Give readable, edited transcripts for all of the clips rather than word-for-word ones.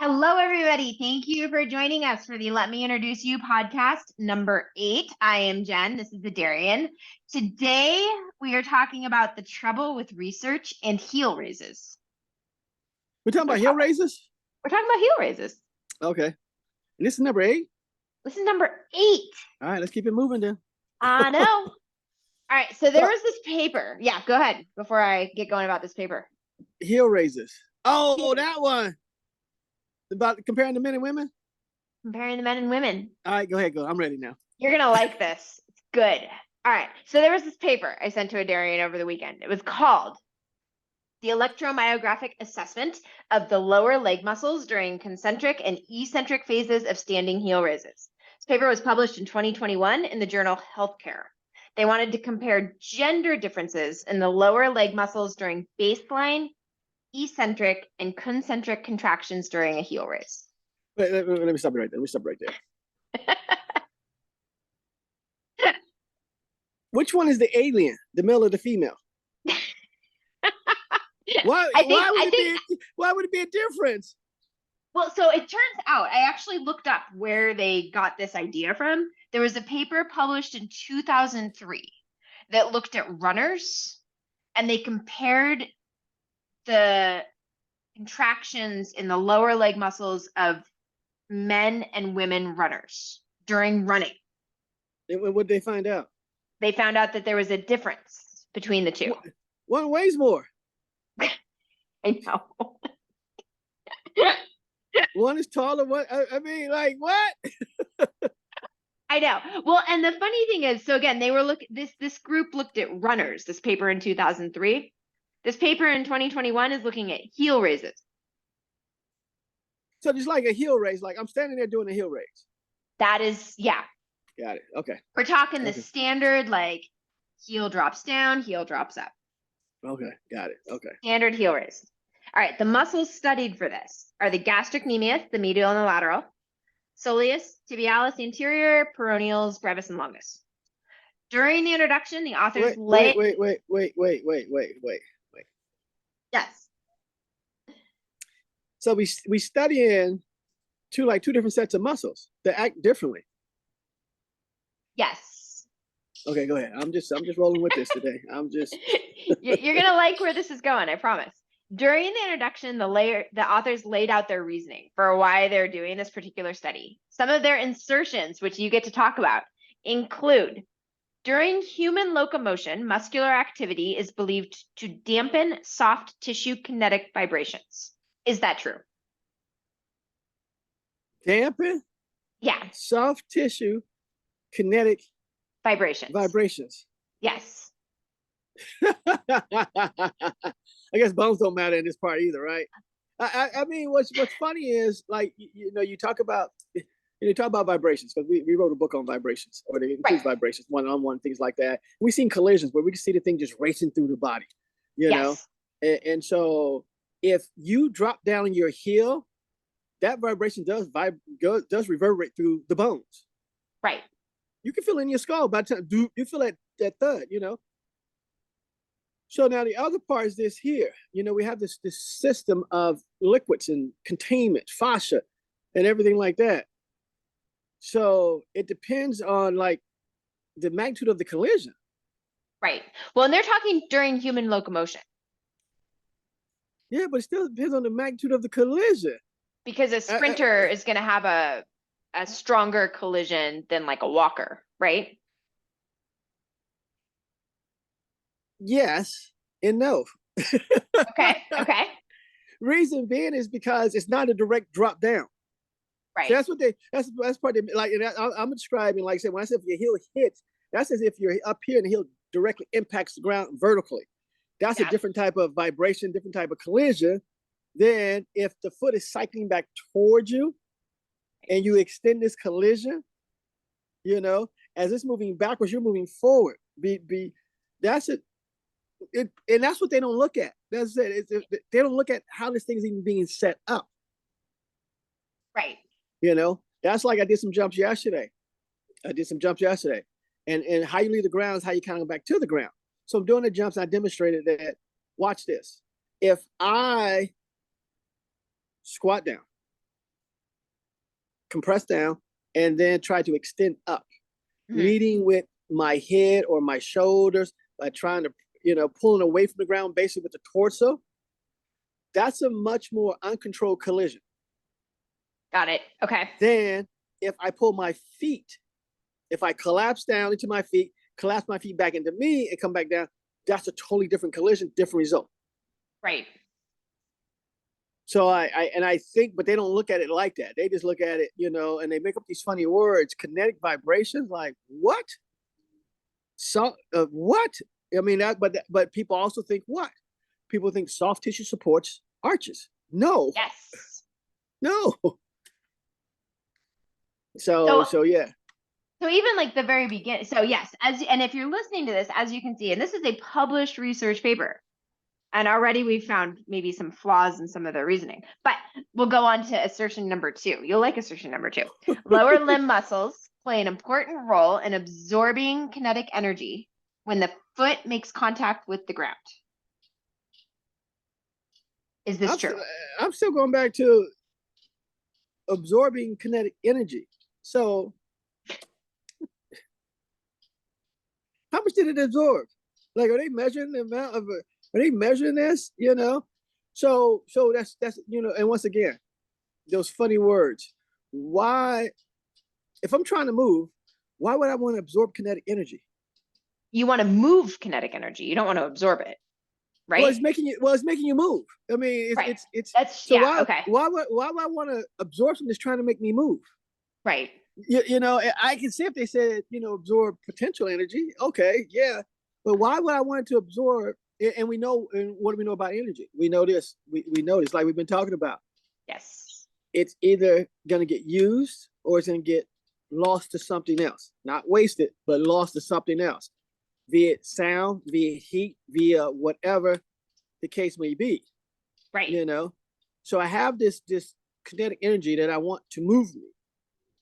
Hello, everybody. Thank you for joining us for the Let Me Introduce You podcast number 8. I am Jen. This is Adarian. Today, we are talking about the trouble with research and heel raises. We're talking about heel raises? We're talking about heel raises. Okay. And this is number 8? This is number 8. All right, let's keep it moving then. I know. All right, so there was this paper. Yeah, go ahead before I get going about this paper. Heel raises. Oh, that one. About comparing the men and women? Comparing the men and women. All right, go ahead, go. I'm ready now. You're going to like this. It's good. All right, so there was this paper I sent to Adarian over the weekend. It was called The Electromyographic Assessment of the Lower Leg Muscles During Concentric and Eccentric Phases of Standing Heel Raises. This paper was published in 2021 in the journal Healthcare. They wanted to compare gender differences in the lower leg muscles during baseline, eccentric, and concentric contractions during a heel raise. Wait, let me stop it right there. Let me stop right there. Which one is the alien, the male or the female? Why would it be a difference? Well, so it turns out I actually looked up where they got this idea from. There was a paper published in 2003 that looked at runners, and they compared the contractions in the lower leg muscles of men and women runners during running. And what did they find out? They found out that there was a difference between the two. One weighs more. I know. One is taller. I mean, like what? I know. Well, and the funny thing is, so again, they were this group looked at runners, this paper in 2003. This paper in 2021 is looking at heel raises. So just like a heel raise, like I'm standing there doing a heel raise. That is, yeah. Got it. Okay. We're talking the standard, like heel drops down, heel drops up. Okay. Got it. Okay. Standard heel raise. All right. The muscles studied for this are the gastrocnemius, the medial and the lateral, soleus, tibialis anterior, peroneals, brevis, and longus. During the introduction, the authors wait. Yes. So we study in two different sets of muscles that act differently. Yes. Okay, go ahead. I'm just rolling with this today. You're gonna like where this is going, I promise. During the introduction, the authors laid out their reasoning for why they're doing this particular study. Some of their insertions, which you get to talk about, include during human locomotion, muscular activity is believed to dampen soft tissue kinetic vibrations. Is that true? Dampen? Yeah. Soft tissue kinetic vibrations. Yes. I guess bones don't matter in this part either, right? I mean, what's funny is, like, you talk about vibrations, because we wrote a book on vibrations, or they include vibrations, one-on-one, things like that. We've seen collisions where we just see the thing just racing through the body, you know? And so if you drop down your heel, that vibration does reverberate through the bones. Right. You can feel it in your skull by the time you feel that thud, you know? So now the other part is this here. We have this system of liquids and containment, fascia, and everything like that. So it depends on, like, the magnitude of the collision. Right. Well, and they're talking during human locomotion. Yeah, but it still depends on the magnitude of the collision. Because a sprinter is going to have a stronger collision than like a walker, right? Yes and no. Okay. Reason being is because it's not a direct drop down. Right. So that's part of, like, I'm describing, like I said, when I said if your heel hits, that's as if you're up here and the heel directly impacts the ground vertically. That's a different type of vibration, different type of collision than if the foot is cycling back towards you and you extend this collision, as it's moving backwards, you're moving forward. That's it. And that's what they don't look at. That's it. They don't look at how this thing is even being set up. Right. That's like I did some jumps yesterday. And how you leave the ground is how you kind of go back to the ground. So I'm doing the jumps. And I demonstrated that. Watch this. If I squat down compress down, and then try to extend up, leading with my head or my shoulders by trying to, pulling away from the ground, basically with the torso. That's a much more uncontrolled collision. Got it. Okay. Then if I pull my feet, if I collapse down into my feet, collapse my feet back into me and come back down, that's a totally different collision, different result. Right. So I think, but they don't look at it like that. They just look at it, and they make up these funny words, kinetic vibrations, like what? So what? I mean, but people also think what? People think soft tissue supports arches. No. Yes. No. So yeah. So even like the very beginning. So yes, and if you're listening to this, as you can see, and this is a published research paper, and already we've found maybe some flaws in some of their reasoning. But we'll go on to assertion number 2. You'll like assertion number 2. Lower limb muscles play an important role in absorbing kinetic energy when the foot makes contact with the ground. Is this true? I'm still going back to absorbing kinetic energy. So how much did it absorb? Like, are they measuring the amount of are they measuring this? So that's and once again, those funny words. Why, if I'm trying to move, why would I want to absorb kinetic energy? You want to move kinetic energy. You don't want to absorb it, right? Well, it's making you move. I mean, it's that's so yeah, okay. Why would I want to absorb something that's trying to make me move? Right. I can see if they said, absorb potential energy. Okay, yeah. But why would I want to absorb? And we know, and what do we know about energy? We know this. We know this, like we've been talking about. Yes. It's either going to get used or it's going to get lost to something else. Not wasted, but lost to something else. Via sound, via heat, via whatever the case may be. Right. So I have this kinetic energy that I want to move me.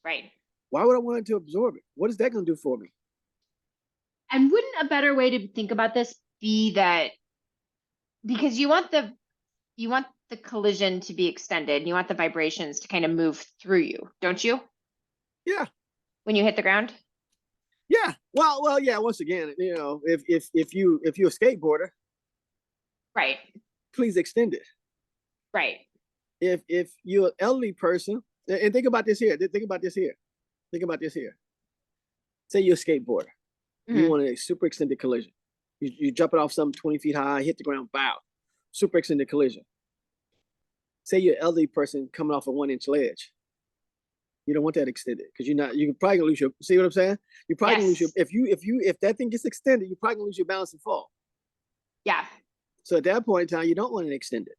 Right. Why would I want to absorb it? What is that going to do for me? And wouldn't a better way to think about this be that, because you want the collision to be extended, and you want the vibrations to kind of move through you, don't you? Yeah. When you hit the ground? Yeah. Well, yeah, once again, if you're a skateboarder, right, please extend it. Right. If you're an elderly person, and think about this here. Say you're a skateboarder. Mm-hmm. You want a super extended collision. You jump it off something 20 feet high, hit the ground, bow. Super extended collision. Say you're an elderly person coming off a 1-inch ledge. You don't want that extended because you're probably gonna lose your, see what I'm saying? You're probably gonna lose your, if that thing gets extended, you're probably gonna lose your balance and fall. Yeah. So at that point in time, you don't want it extended,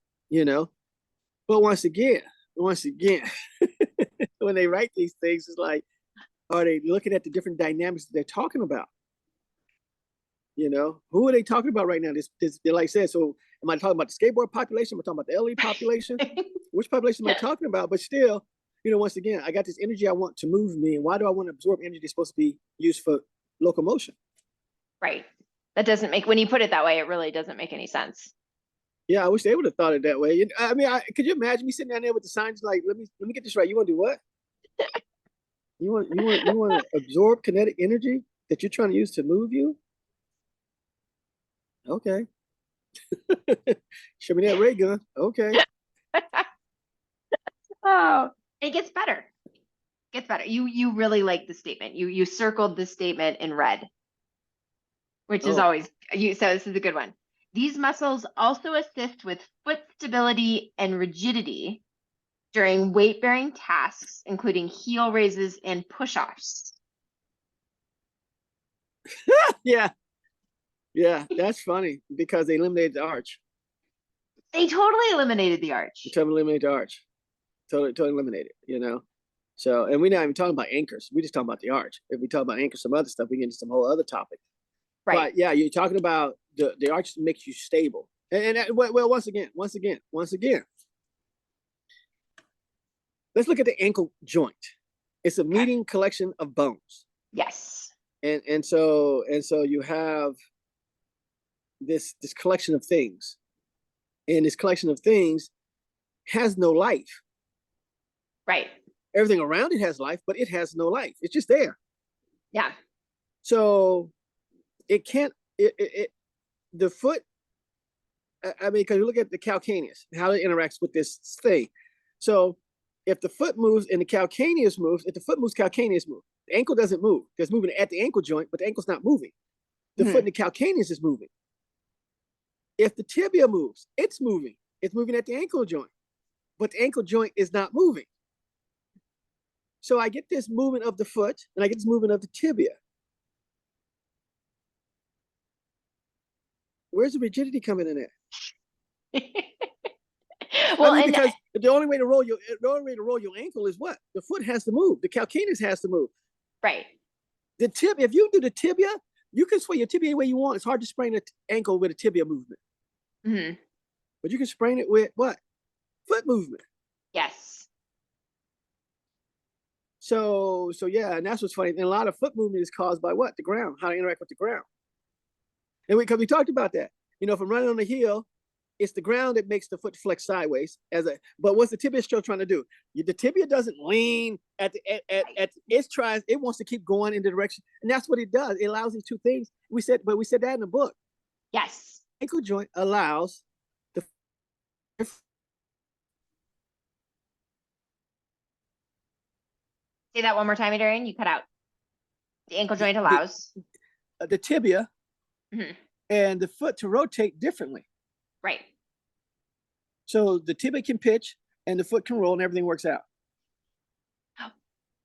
But once again, when they write these things, it's like, are they looking at the different dynamics that they're talking about? Who are they talking about right now? This like I said, so am I talking about the skateboard population? Am I talking about the elderly population? Which population am I talking about? But still, once again, I got this energy I want to move me. And why do I want to absorb energy that's supposed to be used for locomotion? Right. That doesn't make, when you put it that way, it really doesn't make any sense. Yeah, I wish they would have thought it that way. I mean, could you imagine me sitting down there with the signs like, let me get this right. You want to do what? You want to absorb kinetic energy that you're trying to use to move you? Okay. Show me that ray gun. Okay. Oh, it gets better. You really like the statement. You circled the statement in red, which is always so this is a good one. These muscles also assist with foot stability and rigidity during weight-bearing tasks, including heel raises and push-offs. Yeah, that's funny because they eliminated the arch. They totally eliminated the arch. Totally eliminated, So, and we're not even talking about anchors. We're just talking about the arch. If we talk about anchors, some other stuff, we get into some whole other topic. Right. But yeah, you're talking about the arch makes you stable. And well, once again, let's look at the ankle joint. It's a meeting collection of bones. Yes. And so you have this collection of things, and this collection of things has no life. Right. Everything around it has life, but it has no life. It's just there. Yeah. So it can't, the foot, I mean, because you look at the calcaneus, how it interacts with this thing. So if the foot moves and the calcaneus moves, if the foot moves, calcaneus moves. The ankle doesn't move. It's moving at the ankle joint, but the ankle's not moving. The foot and the calcaneus is moving. If the tibia moves, it's moving. It's moving at the ankle joint, but the ankle joint is not moving. So I get this movement of the foot and I get this movement of the tibia. Where's the rigidity coming in there? Well, I mean, because the only way to roll your ankle is what? The foot has to move. The calcaneus has to move. right. The tibia, if you do the tibia, you can sway your tibia any way you want. It's hard to sprain an ankle with a tibia movement. Mm-hmm. But you can sprain it with what? Foot movement. Yes. So yeah, and that's what's funny. And a lot of foot movement is caused by what? The ground, how to interact with the ground. And because we talked about that, you know, if I'm running on the hill, it's the ground that makes the foot flex sideways. But what's the tibia still trying to do? The tibia doesn't lean at it wants to keep going in the direction, and that's what it does. It allows these two things. We said that in the book. Yes. Ankle joint allows the Say that one more time, Adarian. You cut out. The ankle joint allows the tibia mm-hmm. and the foot to rotate differently. Right. So the tibia can pitch and the foot can roll and everything works out.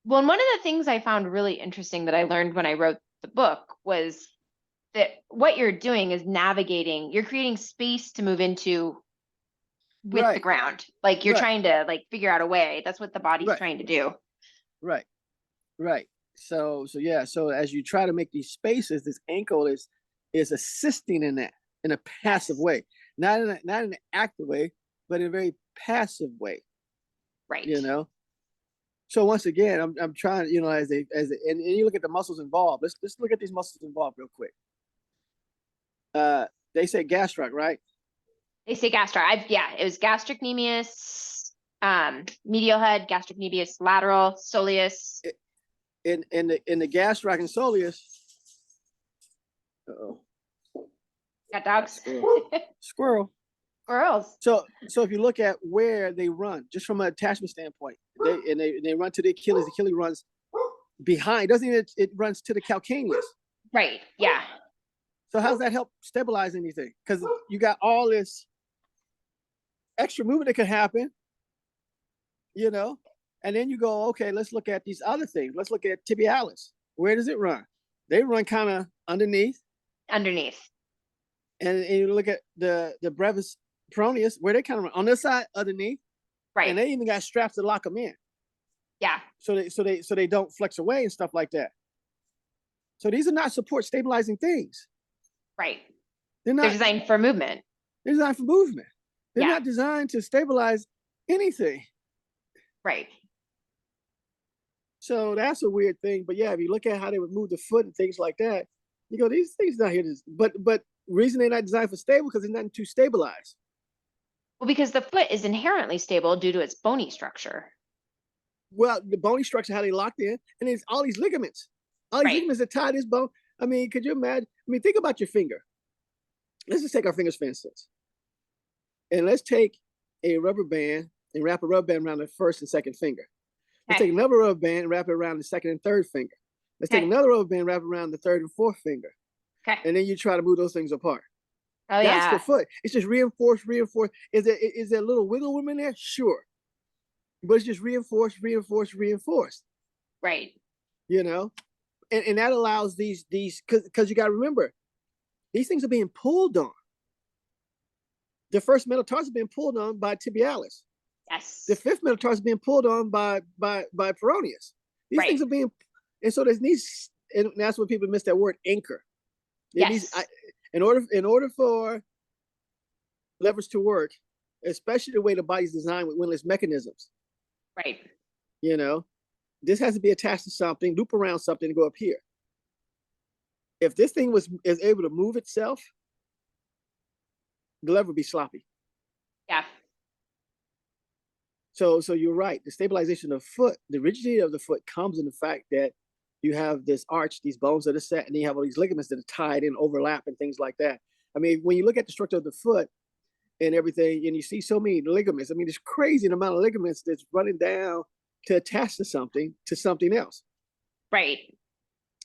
Well, and one of the things I found really interesting that I learned when I wrote the book was that what you're doing is navigating, you're creating space to move into with the ground. Like you're trying to like figure out a way. That's what the body's trying to do. Right. So yeah. So as you try to make these spaces, this ankle is assisting in that in a passive way, not in an active way, but in a very passive way. Right. You know. So once again, I'm trying, you know, and you look at the muscles involved. Let's look at these muscles involved real quick. They say gastroc, right? They say gastroc. It was gastrocnemius, medial head, gastrocnemius lateral, soleus. In the gastroc and soleus. Got dogs. Squirrel. Squirrels. So if you look at where they run, just from an attachment standpoint, they run to the Achilles. The Achilles runs behind. It runs to the calcaneus. Right. Yeah. So how does that help stabilize anything? Because you got all this extra movement that could happen, you know, and then you go, okay, let's look at these other things. Let's look at tibialis. Where does it run? They run kind of underneath. And you look at the brevis peroneus, where they kind of run on this side underneath. Right. And they even got straps to lock them in. Yeah. So they don't flex away and stuff like that. So these are not support stabilizing things. Right. They're designed for movement. They're designed for movement. They're not designed to stabilize anything. Right. So that's a weird thing. But yeah, if you look at how they would move the foot and things like that, you go, these things not here. But reason they're not designed for stable because there's nothing to stabilize. Well, because the foot is inherently stable due to its bony structure. Well, the bony structure, how they locked in, and there's all these ligaments. All these ligaments that tie this bone. I mean, could you imagine? I mean, think about your finger. Let's just take our fingers, for instance. And let's take a rubber band and wrap a rubber band around the first and second finger. Let's take another rubber band and wrap it around the second and third finger. Let's take another rubber band and wrap it around the third and fourth finger. And then you try to move those things apart. Oh, That's the foot. It's just reinforced. Is there a little wiggle room in there? Sure. But it's just reinforced. Right. You know? And that allows these because you got to remember, these things are being pulled on. The first metatarsal is being pulled on by tibialis. Yes. The fifth metatarsal is being pulled on by peroneus. These things are being, and so there's these, and that's when people miss that word anchor. In order for leverage to work, especially the way the body's designed with windlass mechanisms. Right. You know, this has to be attached to something, loop around something, and go up here. If this thing is able to move itself, the lever would be sloppy. Yeah. So you're right. The stabilization of the foot, the rigidity of the foot comes in the fact that you have this arch, these bones that are set, and then you have all these ligaments that are tied and overlap and things like that. I mean, when you look at the structure of the foot and everything, and you see so many ligaments, I mean, it's crazy the amount of ligaments that's running down to attach to something else. Right.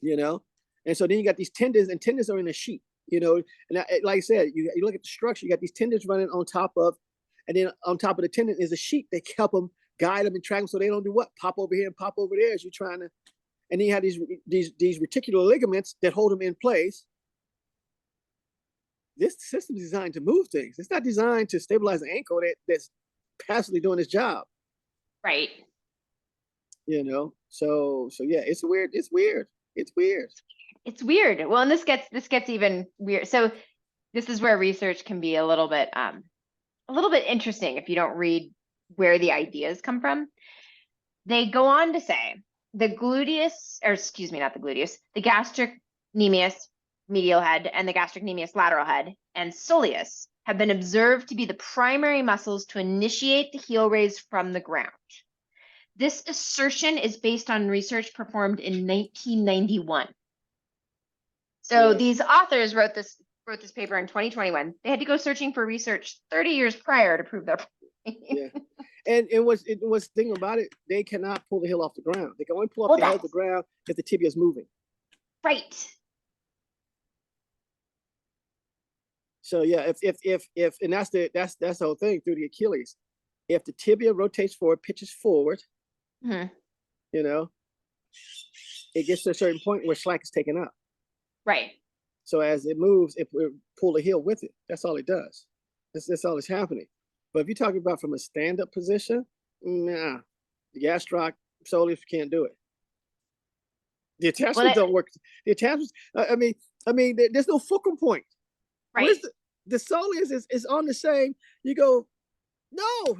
You know? And so then you got these tendons, and tendons are in a sheet, you know, and like I said, you look at the structure, you got these tendons running on top of, and then on top of the tendon is a sheet that help them guide them and track them so they don't do what? Pop over here and pop over there as you're trying to, and then you have these reticular ligaments that hold them in place. This system is designed to move things. It's not designed to stabilize an ankle that's passively doing its job. Right. You know, so yeah, it's weird. Well, and this gets even weird. So this is where research can be a little bit interesting if you don't read where the ideas come from. They go on to say the gastrocnemius medial head and the gastrocnemius lateral head and soleus have been observed to be the primary muscles to initiate the heel raise from the ground. This assertion is based on research performed in 1991. So these authors wrote this paper in 2021. They had to go searching for research 30 years prior to prove their point. Yeah. And what's the thing about it, they cannot pull the heel off the ground. They can only pull off the heel off the ground if the tibia is moving. Right. So yeah, if and that's the whole thing through the Achilles. If the tibia rotates forward, pitches forward, you know, it gets to a certain point where slack is taken up. Right. So as it moves, it will pull the heel with it. That's all it does. That's all that's happening. But if you're talking about from a stand-up position, nah, the gastroc soleus can't do it. The attachments don't work. The attachments, I mean, there's no fulcrum point. Right. Where's the soleus is on the same. You go, no.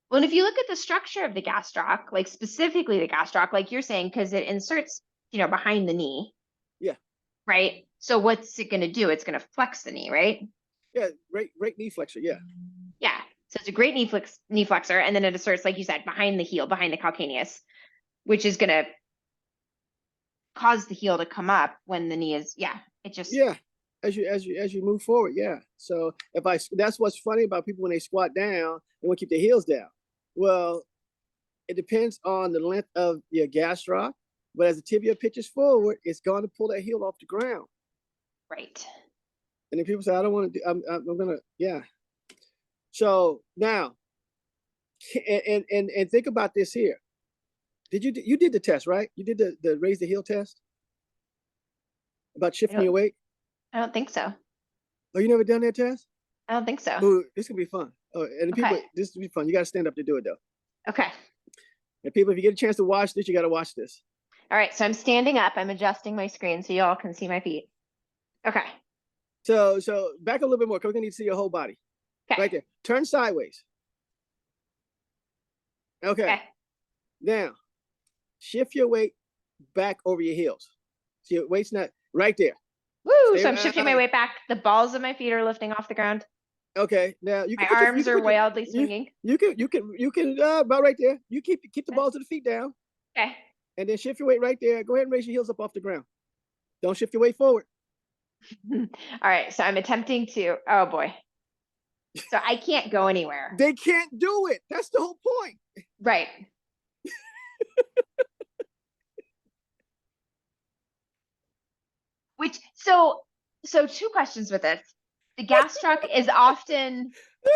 Well, and if you look at the structure of the gastroc, like specifically the gastroc, like you're saying, because it inserts, you know, behind the knee. Yeah. Right. So what's it going to do? It's going to flex the knee, right? Yeah, great knee flexor. Yeah. Yeah. So it's a great knee flexor, and then it asserts, like you said, behind the heel, behind the calcaneus, which is going to cause the heel to come up when the knee is. Yeah. It just. Yeah. As you move forward. Yeah. So that's what's funny about people when they squat down, they want to keep their heels down. Well, it depends on the length of your gastroc, but as the tibia pitches forward, it's going to pull that heel off the ground. Right. And then people say, I don't want to do, I'm going to, yeah. So now, and think about this here. You did the test, right? You did the raise the heel test about shifting your weight? I don't think so. Oh, you never done that test? I don't think so. Ooh, this can be fun. Oh, and people, this will be fun. You got to stand up to do it though. Okay. And people, if you get a chance to watch this, you got to watch this. All right. So I'm standing up. I'm adjusting my screen so y'all can see my feet. Okay. So back a little bit more because we're gonna need to see your whole body. Okay. Right there. Turn sideways. Okay. Now, shift your weight back over your heels. So your weight's not right there. Woo! So I'm shifting my weight back. The balls of my feet are lifting off the ground. Okay. Now you can my arms are wildly swinging. You can about right there. You keep the balls of the feet down. Okay. And then shift your weight right there. Go ahead and raise your heels up off the ground. Don't shift your weight forward. All right. So I'm attempting to. Oh boy. So I can't go anywhere. They can't do it. That's the whole point. Right. Which so two questions with this. The gastroc is often. No,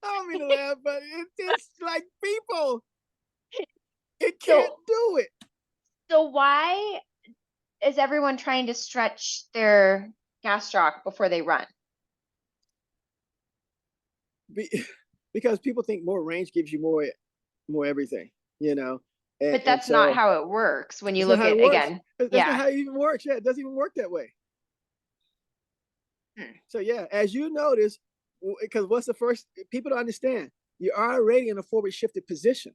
I don't mean to laugh, but it's like people. It can't do it. So why is everyone trying to stretch their gastroc before they run? Because people think more range gives you more everything, you know. But that's not how it works when you look at again. That's not how it even works. Yeah, it doesn't even work that way. So yeah, as you notice, because what's the first people don't understand, you're already in a forward shifted position.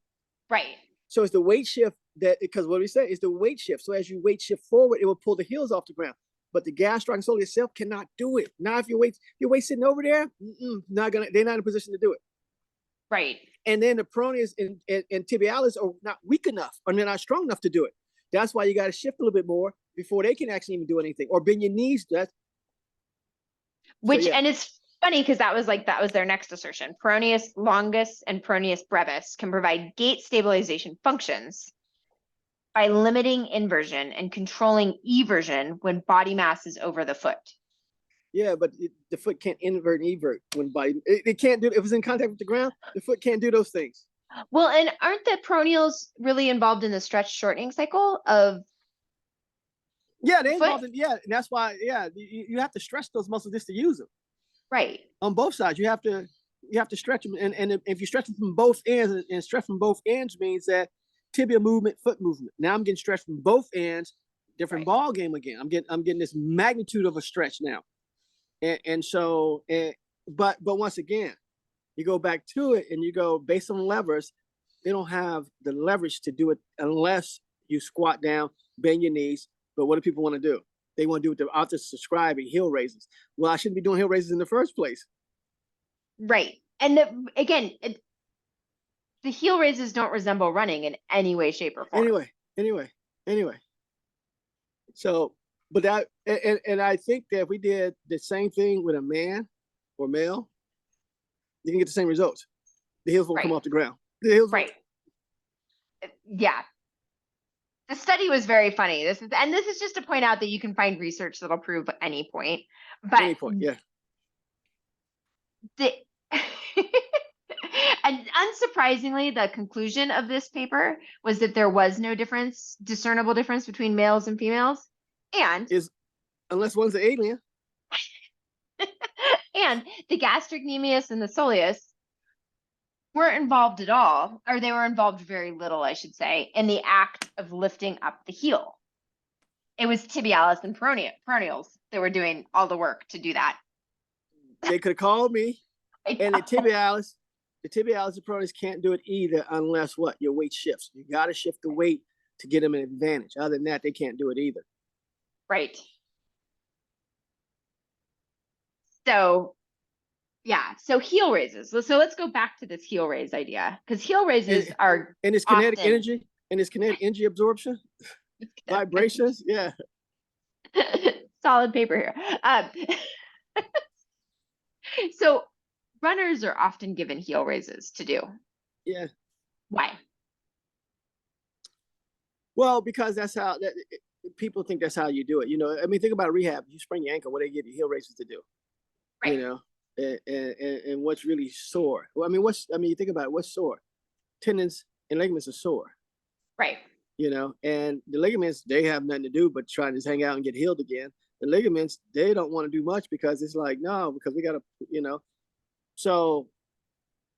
Right. So it's the weight shift because what we say is the weight shift. So as you weight shift forward, it will pull the heels off the ground. but the gastroc itself cannot do it. Now, if your weight sitting over there, they're not in a position to do it. Right. And then the peroneus and tibialis are not weak enough, or they're not strong enough to do it. That's why you got to shift a little bit more before they can actually even do anything, or bend your knees. And it's funny because that was their next assertion. Peroneus longus and peroneus brevis can provide gait stabilization functions by limiting inversion and controlling eversion when body mass is over the foot. Yeah, but the foot can't invert and evert when body. It can't do. If it's in contact with the ground, the foot can't do those things. Well, and aren't the peroneals really involved in the stretch shortening cycle of? Yeah, they're involved in, and that's why, you have to stretch those muscles just to use them. Right. On both sides, you have to stretch them, and if you stretch them from both ends, and stretch from both ends means that tibia movement, foot movement. Now I'm getting stretched from both ends, different ball game again. I'm getting this magnitude of a stretch now, but once again, you go back to it and you go based on levers. They don't have the leverage to do it unless you squat down, bend your knees. But what do people want to do? They want to do what they're out to subscribing heel raises. Well, I shouldn't be doing heel raises in the first place. Right. And the heel raises don't resemble running in any way, shape, or form. Anyway. So, but that, and I think that if we did the same thing with a man or male, you can get the same results. The heels won't come off the ground. The heels right. Yeah. The study was very funny. This is just to point out that you can find research that'll prove any point. But any point, yeah. And unsurprisingly, the conclusion of this paper was that there was no discernible difference between males and females. And unless one's an alien. And the gastrocnemius and the soleus weren't involved at all, or they were involved very little, I should say, in the act of lifting up the heel. It was tibialis and peroneals that were doing all the work to do that. They could have called me, and the tibialis and peroneus can't do it either unless your weight shifts. You got to shift the weight to get them an advantage. Other than that, they can't do it either. Right. So, yeah. So heel raises. So let's go back to this heel raise idea, because heel raises are and it's kinetic energy and it's kinetic energy absorption, vibrations. Yeah. Solid paper here. So runners are often given heel raises to do. Yeah. Why? Well, because that's how people think that's how you do it. I mean, think about rehab. You sprain your ankle, what do they give you heel raises to do? Right. And what's really sore? Well, you think about it, what's sore? Tendons and ligaments are sore. Right. And the ligaments, they have nothing to do but try to just hang out and get healed again. The ligaments, they don't want to do much because it's like, no, because we got to, So,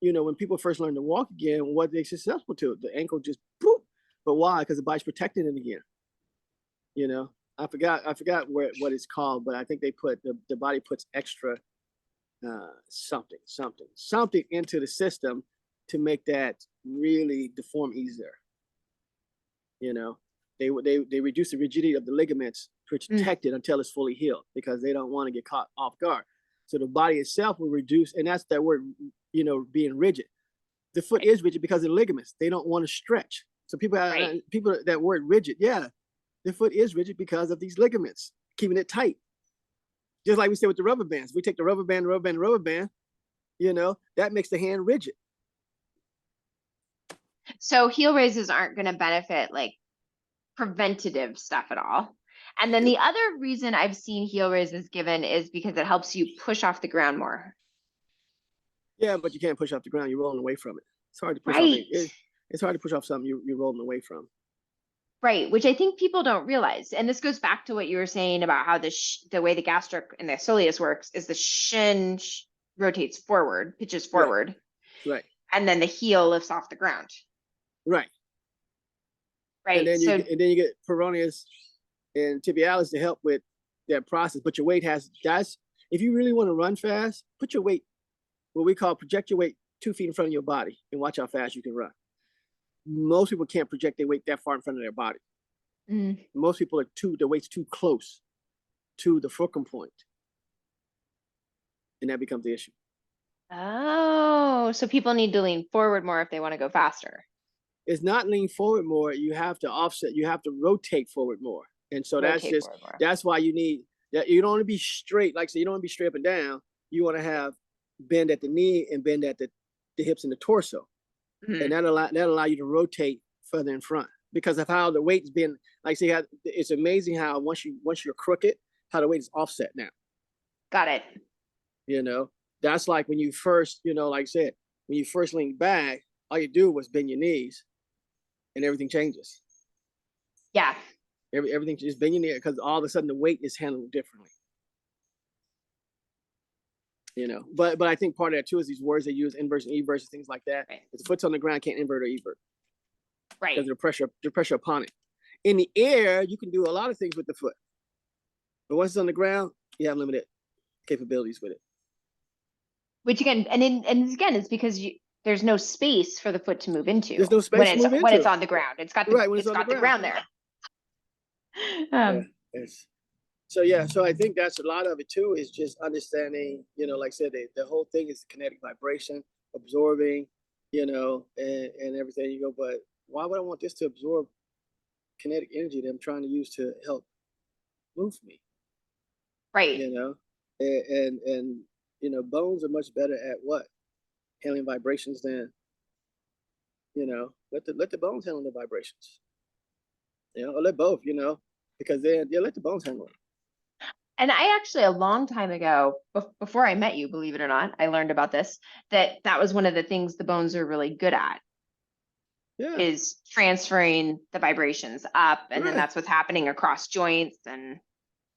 when people first learn to walk again, what they successful to? The ankle just boop. But why? Because the body's protecting it again. I forgot what it's called, but I think they put the body puts extra something into the system to make that really deform easier. They reduce the rigidity of the ligaments to protect it until it's fully healed, because they don't want to get caught off guard. So the body itself will reduce, and that's that word, being rigid. The foot is rigid because of the ligaments. They don't want to stretch. So people that word rigid, the foot is rigid because of these ligaments keeping it tight. Just like we said with the rubber bands. If we take the rubber band, that makes the hand rigid. So heel raises aren't going to benefit like preventative stuff at all. And then the other reason I've seen heel raises given is because it helps you push off the ground more. Yeah, but you can't push off the ground. You're rolling away from it. It's hard to push off. It's hard to push off something you're rolling away from. Right, which I think people don't realize. And this goes back to what you were saying about how the way the gastric and the soleus works is the shin rotates forward, pitches forward. Right. And then the heel lifts off the ground. Right. Right. And then you get peroneus and tibialis to help with that process. But your weight guys, if you really want to run fast, put your weight, what we call project your weight 2 feet in front of your body and watch how fast you can run. Most people can't project their weight that far in front of their body. Most people the weight's too close to the fulcrum point, and that becomes the issue. Oh, so people need to lean forward more if they want to go faster. It's not lean forward more. You have to offset. You have to rotate forward more. And so that's why you need that. You don't want to be straight. Like, so you don't want to be straight up and down. You want to have bend at the knee and bend at the hips and the torso. Mm-hmm. And that allow you to rotate further in front because of how the weight's been. Like, see, it's amazing how once you're crooked, how the weight is offset now. Got it. You know, that's like when you first, you know, like I said, when you first lean back, all you do was bend your knees, and everything changes. Yeah. Everything just bend your knee because all of a sudden the weight is handled differently. You know, but I think part of that too is these words they use, inverse and everse, things like that. Right. If the foot's on the ground, can't invert or evert. Right. Because the pressure upon it. In the air, you can do a lot of things with the foot. But once it's on the ground, you have limited capabilities with it. Which again, and again, it's because there's no space for the foot to move into. There's no space to move into. When it's on the ground. It's got the ground there. So I think that's a lot of it too, is just understanding, you know, like I said, the whole thing is kinetic vibration, absorbing, you know, and everything. You go, but why would I want this to absorb kinetic energy that I'm trying to use to help move me? Right. You know, and you know, bones are much better at what? Handling vibrations than, you know, let the bones handle the vibrations. You know, or let both, you know, because then let the bones handle it. And I actually, a long time ago, before I met you, believe it or not, I learned about this, that was one of the things the bones are really good at. Yeah. Is transferring the vibrations up, and then that's what's happening across joints. And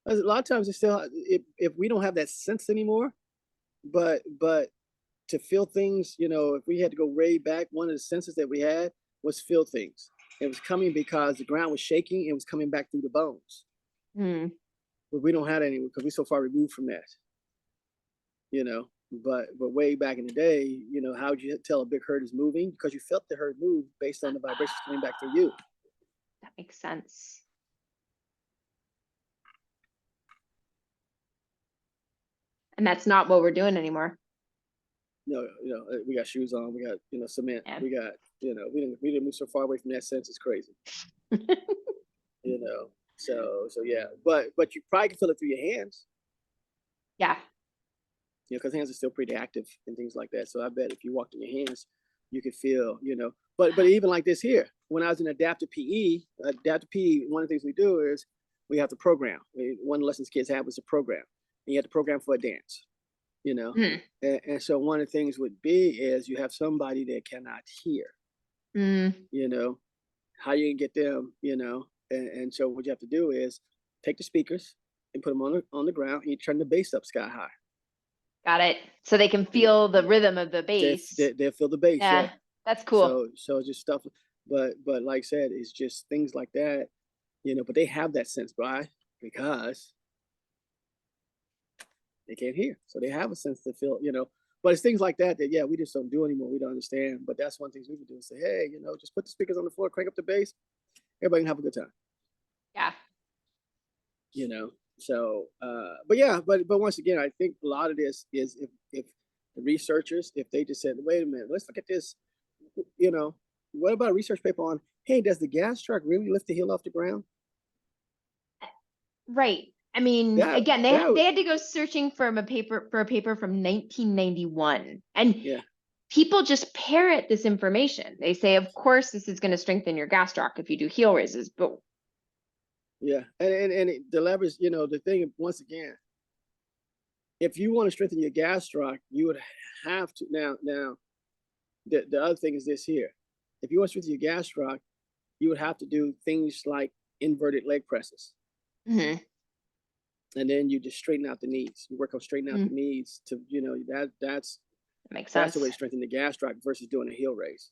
a lot of times it's still, if we don't have that sense anymore, but to feel things, you know, if we had to go way back, one of the senses that we had was feel things. It was coming because the ground was shaking. It was coming back through the bones. Mm. But we don't have that anymore because we're so far removed from that. You know, but way back in the day, you know, how would you tell a big herd is moving? Because you felt the herd move based on the vibrations coming back through you. That makes sense. And that's not what we're doing anymore. No, you know, we got shoes on, we got, you know, cement, we got, you know, we didn't move so far away from that sense. It's crazy. You know, so yeah, but you probably can feel it through your hands. Yeah. You know, because hands are still pretty active and things like that. So I bet if you walked in your hands, you could feel, you know, but even like this here, when I was in adaptive PE, one of the things we do is we have to program. One of the lessons kids have was a program. And you have to program for a dance, you know? And so one of the things would be is you have somebody that cannot hear, you know, how you can get them, you know? And so what you have to do is take the speakers and put them on the ground and you turn the bass up sky high. Got it. So they can feel the rhythm of the bass. They'll feel the bass. Yeah. That's cool. So just stuff, but like I said, it's just things like that, you know, but they have that sense, right? Because they can't hear. So they have a sense to feel, you know, but it's things like that we just don't do anymore. We don't understand. But that's one thing we can do is say, hey, you know, just put the speakers on the floor, crank up the bass. Everybody can have a good time. Yeah. You know, so, but once again, I think a lot of this is if the researchers, if they just said, wait a minute, let's look at this, you know, what about a research paper on, hey, does the gas truck really lift the heel off the ground? Right. I mean, again, they had to go searching for a paper from 1991, and people just parrot this information. They say, of course, this is going to strengthen your gastroc if you do heel raises, but and the leverage, you know, the thing, once again, if you want to strengthen your gastroc, you would have to now. The other thing is this here: if you want to strengthen your gastroc, you would have to do things like inverted leg presses. Mm-hmm. And then you just straighten out the knees. You work on straightening out the knees to, you know, that makes sense. That's the way to strengthen the gastroc versus doing a heel raise.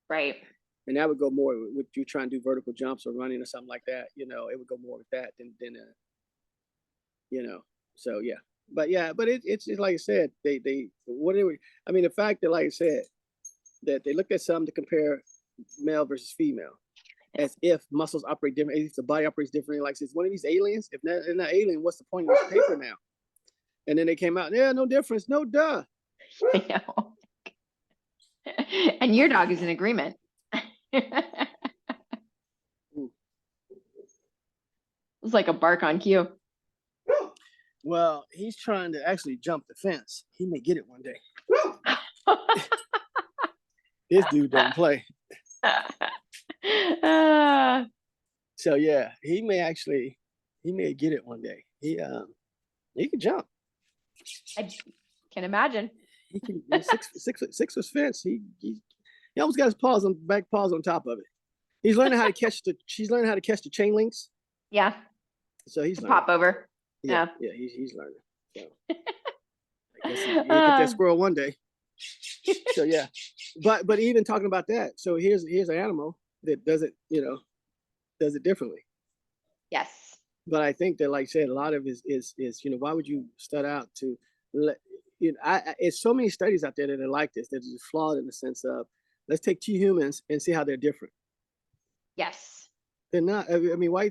Right. And that would go more with you trying to do vertical jumps or running or something like that. You know, it would go more with that than you know. So but it's like I said, the fact that, like I said, that they looked at something to compare male versus female. as if muscles operate differently, as if the body operates differently. Like, it's one of these aliens. If they're not alien, what's the point of this paper now? And then they came out, yeah, no difference, no duh. I know. And your dog is in agreement. It's like a bark on cue. Well, he's trying to actually jump the fence. He may get it one day. This dude don't play. So yeah, he may get it one day. He can jump. I can imagine. He can 6 foot fence. He almost got his back paws on top of it. She's learning how to catch the chain links. Yeah. So he's learning. Pop over. Yeah, he's learning. So I guess he'll get that squirrel one day. So yeah, but even talking about that, so here's an animal that does it differently. Yes. But I think that, like I said, a lot of it is why would you start out to let it's so many studies out there that are like this, that is flawed in the sense of, let's take 2 humans and see how they're different. Yes. They're not. I mean, why?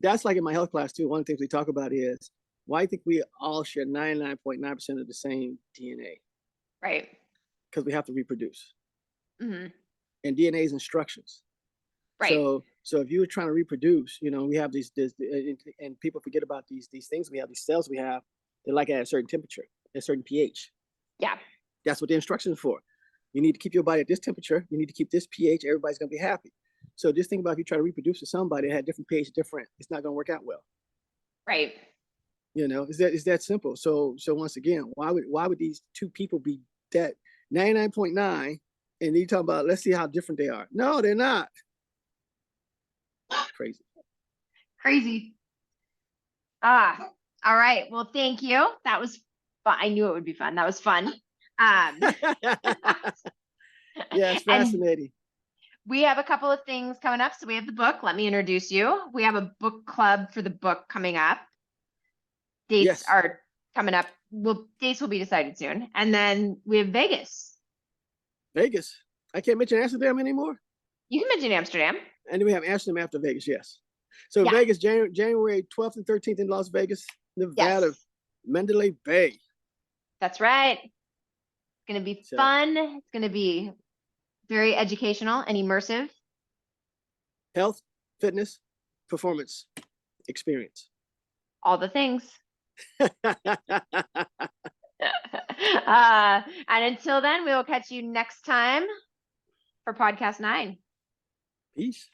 That's like in my health class too. One of the things we talk about is, why do you think we all share 99.9% of the same DNA? Right. Because we have to reproduce. Mm-hmm. And DNA is instructions. Right. So if you were trying to reproduce, we have these and people forget about these things. We have these cells. They're like at a certain temperature, a certain pH. Yeah. That's what the instructions for. You need to keep your body at this temperature. You need to keep this pH. Everybody's gonna be happy. So just think about, if you try to reproduce with somebody that had different pH, it's not gonna work out well. Right. It's that simple. So once again, why would these 2 people be that 99.9, and you talking about, let's see how different they are? No, they're not. Crazy. All right. Well, thank you. That was fun. I knew it would be fun. That was fun. Yeah, it's fascinating. We have a couple of things coming up. So we have the book. Let me introduce you. We have a book club for the book coming up. Dates are coming up. Dates will be decided soon. And then we have Vegas. I can't mention Amsterdam anymore. You can mention Amsterdam. And then we have Amsterdam after Vegas, yes. So Vegas, January 12th and 13th in Las Vegas, Nevada, Mandalay Bay. That's right. It's going to be fun. It's going to be very educational and immersive. Health, fitness, performance, experience. All the things. And until then, we will catch you next time for podcast 9. Peace.